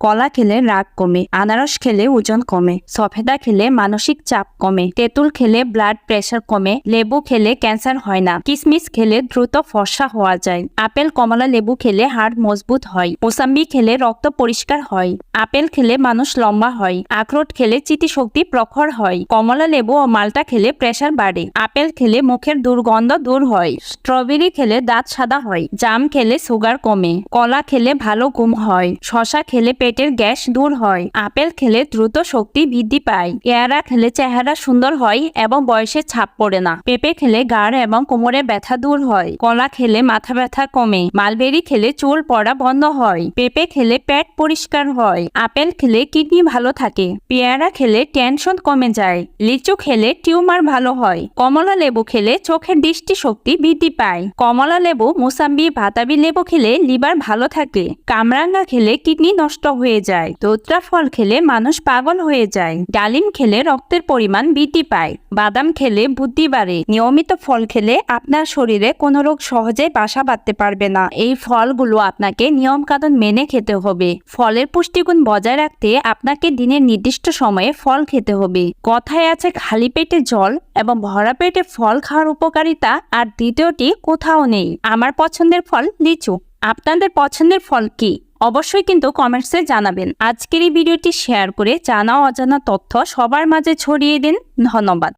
কলা খেলে রাগ কমে, আনারস খেলে ওজন কমে, সফেদা খেলে মানসিক চাপ কমে, তেঁতুল খেলে ব্লাড প্রেশার কমে, লেবু খেলে ক্যান্সার হয় না, কিশমিশ খেলে দ্রুত ফর্সা হওয়া যায়, আপেল কমলা লেবু খেলে হাড় মজবুত হয়, মোসাম্বি খেলে রক্ত পরিষ্কার হয়, আপেল খেলে মানুষ লম্বা হয়, আখরোট খেলে স্মৃতিশক্তি প্রখর হয়, কমলা লেবু ও মাল্টা খেলে প্রেশার বাড়ে, আপেল খেলে মুখের দুর্গন্ধ দূর হয়, স্ট্রবেরি খেলে দাঁত সাদা হয়, জাম খেলে সুগার কমে, কলা খেলে ভালো ঘুম হয়, শশা খেলে পেটের গ্যাস দূর হয়, আপেল খেলে দ্রুত শক্তি বৃদ্ধি পায়, পেয়ারা খেলে চেহারা সুন্দর হয় এবং বয়সে ছাপ পড়ে না, পেঁপে খেলে গাড় এবং কোমরে ব্যথা দূর হয়, কলা খেলে মাথা ব্যথা কমে, মালবেরি খেলে চুল পড়া বন্ধ হয়, পেঁপে খেলে পেট পরিষ্কার হয়, আপেল খেলে কিডনি ভালো থাকে, পেয়ারা খেলে টেনশন কমে যায়, লিচু খেলে টিউমার ভালো হয়, কমলা লেবু খেলে চোখের দৃষ্টি শক্তি বৃদ্ধি পায়, কমলা লেবু মোসাম্বি বাতাবি লেবু খেলে লিভার ভালো থাকে, কামরাঙ্গা খেলে কিডনি নষ্ট হয়ে যায়, দোত্রা ফল খেলে মানুষ পাগল হয়ে যায়, ডালিম খেলে রক্তের পরিমাণ বৃদ্ধি পায়, বাদাম খেলে বুদ্ধি বাড়ে, নিয়মিত ফল খেলে আপনার শরীরে কোনো রোগ সহজে বাসা বাঁধতে পারবে না। এই ফলগুলো আপনাকে নিয়ম কানুন মেনে খেতে হবে। ফলের পুষ্টিগুণ বজায় রাখতে আপনাকে দিনের নির্দিষ্ট সময়ে ফল খেতে হবে। কথায় আছে খালি পেটে জল এবং ভরা পেটে ফল খাওয়ার উপকারিতা আর দ্বিতীয়টি কোথাও নেই। আমার পছন্দের ফল লিচু। আপনাদের পছন্দের ফল কি? অবশ্যই কিন্তু কমেন্টসে জানাবেন। আজকের এই ভিডিওটি শেয়ার করে জানা অজানা তথ্য সবার মাঝে ছড়িয়ে দিন। ধন্যবাদ।